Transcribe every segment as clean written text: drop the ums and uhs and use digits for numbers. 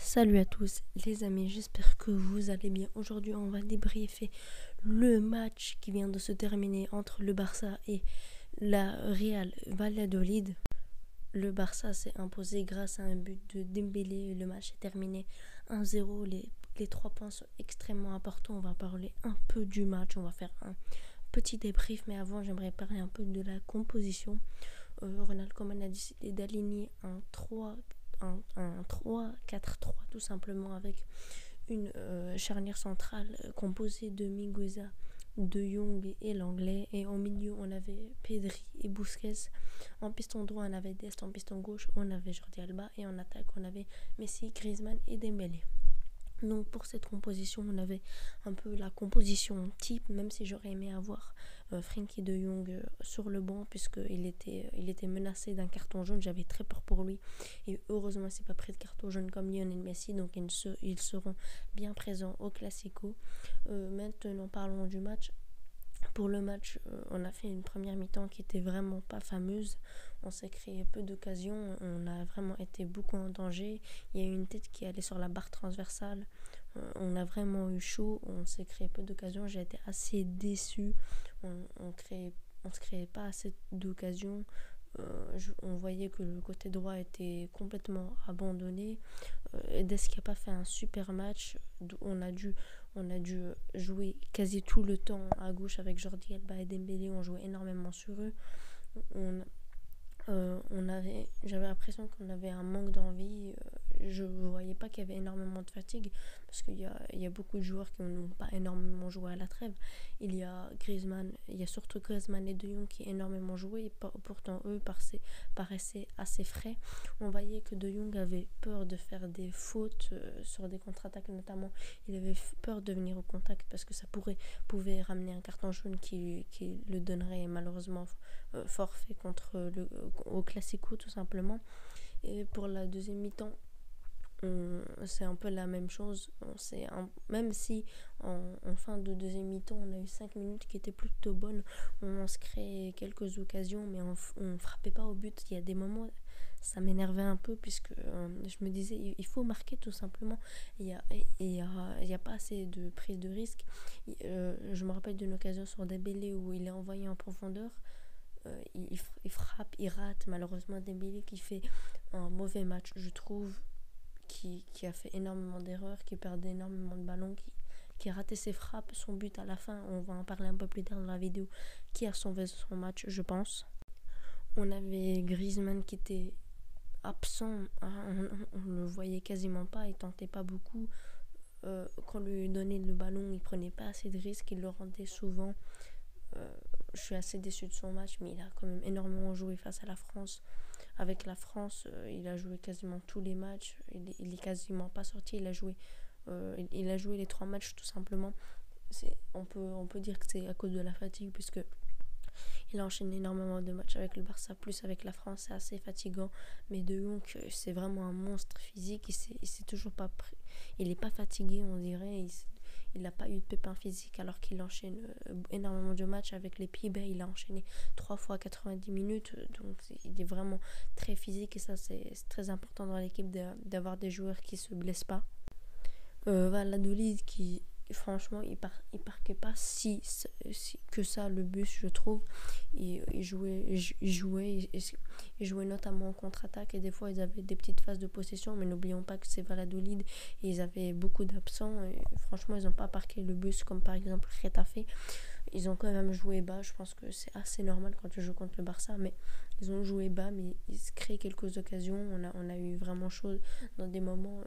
Salut à tous les amis, j'espère que vous allez bien. Aujourd'hui on va débriefer le match qui vient de se terminer entre le Barça et la Real Valladolid. Le Barça s'est imposé grâce à un but de Dembélé. Le match est terminé 1-0. Les 3 points sont extrêmement importants. On va parler un peu du match, on va faire un petit débrief, mais avant j'aimerais parler un peu de la composition. Ronald Koeman a décidé d'aligner un 3-4-3 tout simplement, avec une charnière centrale composée de Mingueza, De Jong et l'anglais, et au milieu on avait Pedri et Busquets. En piston droit on avait Dest, en piston gauche on avait Jordi Alba, et en attaque on avait Messi, Griezmann et Dembélé. Donc pour cette composition, on avait un peu la composition type, même si j'aurais aimé avoir Frenkie de Jong sur le banc, puisqu'il était menacé d'un carton jaune. J'avais très peur pour lui, et heureusement c'est pas pris de carton jaune comme Lionel Messi, donc ils seront bien présents au Classico. Maintenant parlons du match. Pour le match, on a fait une première mi-temps qui était vraiment pas fameuse. On s'est créé peu d'occasions. On a vraiment été beaucoup en danger. Il y a eu une tête qui allait sur la barre transversale. On a vraiment eu chaud. On s'est créé peu d'occasions. J'ai été assez déçue. On se créait pas assez d'occasions. On voyait que le côté droit était complètement abandonné. Dès qui n'a pas fait un super match. On a dû jouer quasi tout le temps à gauche avec Jordi Alba et Dembélé. On jouait énormément sur eux. J'avais l'impression qu'on avait un manque d'envie. Je ne voyais pas qu'il y avait énormément de fatigue, parce qu'il y a beaucoup de joueurs qui n'ont pas énormément joué à la trêve. Il y a surtout Griezmann et De Jong qui énormément joué, et pourtant eux paraissaient assez frais. On voyait que De Jong avait peur de faire des fautes sur des contre-attaques notamment. Il avait peur de venir au contact parce que ça pouvait ramener un carton jaune qui le donnerait malheureusement forfait au Classico tout simplement. Et pour la deuxième mi-temps, c'est un peu la même chose. Même si en fin de deuxième mi-temps on a eu 5 minutes qui étaient plutôt bonnes, on se créait quelques occasions, mais on frappait pas au but. Il y a des moments, ça m'énervait un peu, puisque je me disais il faut marquer tout simplement. Il y a pas assez de prise de risque. Je me rappelle d'une occasion sur Dembélé où il est envoyé en profondeur. Il frappe, il rate. Malheureusement Dembélé qui fait un mauvais match, je trouve, qui a fait énormément d'erreurs, qui perdait énormément de ballons, qui a raté ses frappes, son but à la fin. On va en parler un peu plus tard dans la vidéo, qui a sauvé son match, je pense. On avait Griezmann qui était absent, on ne le voyait quasiment pas, il tentait pas beaucoup. Quand on lui donnait le ballon, il prenait pas assez de risques, il le rendait souvent. Je suis assez déçue de son match, mais il a quand même énormément joué face à la France. Avec la France, il a joué quasiment tous les matchs. Il est quasiment pas sorti. Il a joué les 3 matchs tout simplement. On peut dire que c'est à cause de la fatigue, puisque il a enchaîné énormément de matchs avec le Barça, plus avec la France. C'est assez fatigant. Mais De Jong, c'est vraiment un monstre physique. Il s'est toujours pas il est pas fatigué, on dirait. Il n'a pas eu de pépin physique, alors qu'il enchaîne énormément de matchs avec les Pays-Bas. Il a enchaîné 3 fois 90 minutes. Donc il est vraiment très physique, et ça c'est très important dans l'équipe, d'avoir des joueurs qui se blessent pas. Valladolid qui, franchement, il parquait pas si que ça le bus, je trouve. Il jouait notamment en contre-attaque, et des fois ils avaient des petites phases de possession, mais n'oublions pas que c'est Valladolid et ils avaient beaucoup d'absents, et franchement ils n'ont pas parqué le bus comme par exemple Getafe. Ils ont quand même joué bas. Je pense que c'est assez normal quand tu joues contre le Barça, mais ils ont joué bas, mais ils se créent quelques occasions. On a eu vraiment chaud dans des moments.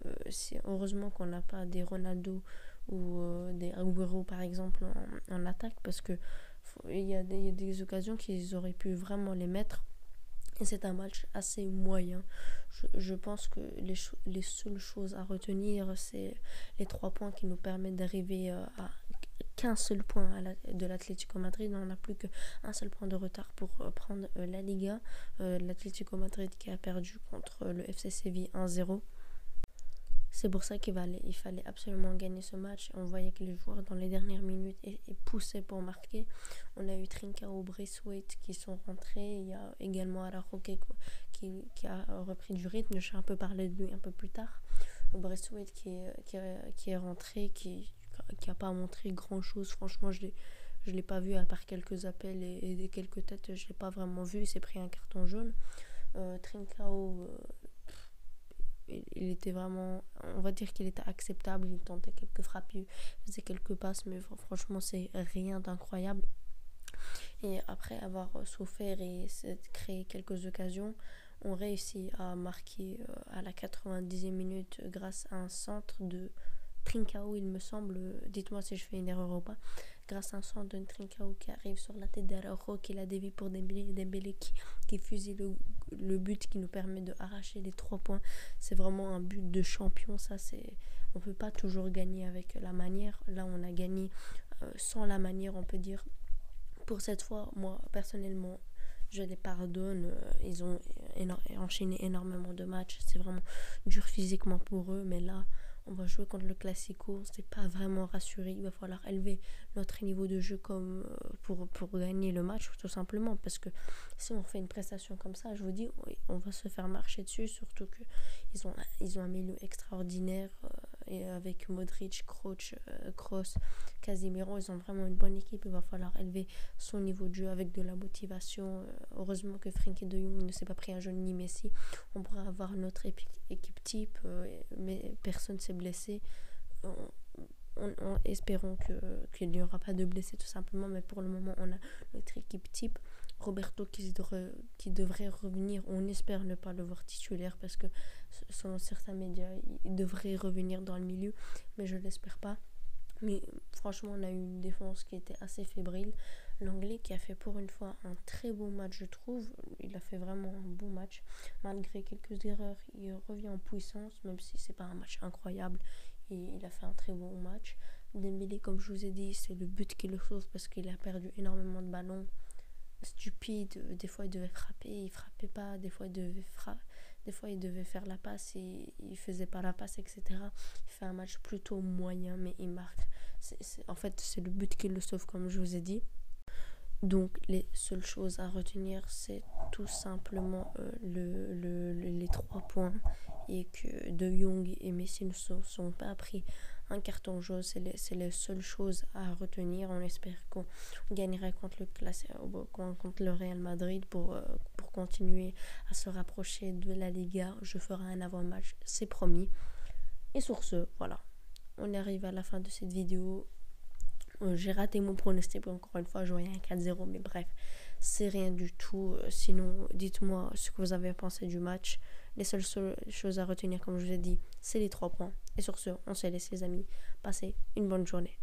Heureusement qu'on n'a pas des Ronaldo ou des Agüero par exemple en attaque, parce que il y a des occasions qu'ils auraient pu vraiment les mettre. Et c'est un match assez moyen. Je pense que les seules choses à retenir, c'est les 3 points qui nous permettent d'arriver à qu'un seul point de l'Atlético Madrid. On n'a plus qu'un seul point de retard pour prendre la Liga. L'Atlético Madrid qui a perdu contre le FC Séville 1-0. C'est pour ça qu'il fallait absolument gagner ce match. On voyait que les joueurs dans les dernières minutes poussaient pour marquer. On a eu Trincao, Braithwaite qui sont rentrés. Il y a également Araujo qui a repris du rythme. Je vais un peu parler de lui un peu plus tard. Braithwaite qui est rentré, qui a pas montré grand chose. Franchement, je l'ai pas vu à part quelques appels et des quelques têtes. Je l'ai pas vraiment vu. Il s'est pris un carton jaune. Trincao, il était vraiment, on va dire qu'il était acceptable. Il tentait quelques frappes, il faisait quelques passes, mais franchement, c'est rien d'incroyable. Et après avoir souffert et créé quelques occasions, on réussit à marquer à la 90e minute grâce à un centre de Trincao, il me semble. Dites-moi si je fais une erreur ou pas. Grâce à un centre de Trincao qui arrive sur la tête d'Araujo, qui la dévie pour Dembélé qui fusille le but qui nous permet de arracher les 3 points. C'est vraiment un but de champion. Ça, on peut pas toujours gagner avec la manière. Là, on a gagné sans la manière, on peut dire. Pour cette fois, moi, personnellement, je les pardonne. Ils ont enchaîné énormément de matchs. C'est vraiment dur physiquement pour eux. Mais là, on va jouer contre le Classico. C'est pas vraiment rassuré. Il va falloir élever notre niveau de jeu comme pour gagner le match, tout simplement. Parce que si on fait une prestation comme ça, je vous dis, oui, on va se faire marcher dessus. Surtout qu'ils ont un milieu extraordinaire. Et avec Modric, Kroos, Casemiro, ils ont vraiment une bonne équipe. Il va falloir élever son niveau de jeu avec de la motivation. Heureusement que Frenkie de Jong ne s'est pas pris un jaune ni Messi. On pourra avoir notre équipe type, mais personne ne s'est blessé. Espérons qu'il n'y aura pas de blessés tout simplement, mais pour le moment on a notre équipe type. Roberto qui devrait revenir, on espère ne pas le voir titulaire parce que selon certains médias il devrait revenir dans le milieu, mais je l'espère pas. Mais franchement, on a eu une défense qui était assez fébrile. L'Anglais qui a fait pour une fois un très bon match, je trouve. Il a fait vraiment un bon match. Malgré quelques erreurs, il revient en puissance, même si c'est pas un match incroyable. Et il a fait un très bon match. Dembélé, comme je vous ai dit, c'est le but qui le sauve parce qu'il a perdu énormément de ballons. Stupide, des fois il devait frapper, il frappait pas, des fois il devait faire la passe et il faisait pas la passe, etc. Il fait un match plutôt moyen, mais il marque. En fait, c'est le but qui le sauve, comme je vous ai dit. Donc, les seules choses à retenir, c'est tout simplement les 3 points et que De Jong et Messi ne sont pas pris un carton jaune. C'est les seules choses à retenir. On espère qu'on gagnera contre le Real Madrid pour continuer à se rapprocher de la Liga. Je ferai un avant-match, c'est promis. Et sur ce, voilà, on arrive à la fin de cette vidéo. J'ai raté mon pronostic, encore une fois, je voyais un 4-0, mais bref, c'est rien du tout. Sinon, dites-moi ce que vous avez pensé du match. Les seules choses à retenir, comme je vous ai dit, c'est les 3 points. Et sur ce, on se laisse les amis. Passez une bonne journée.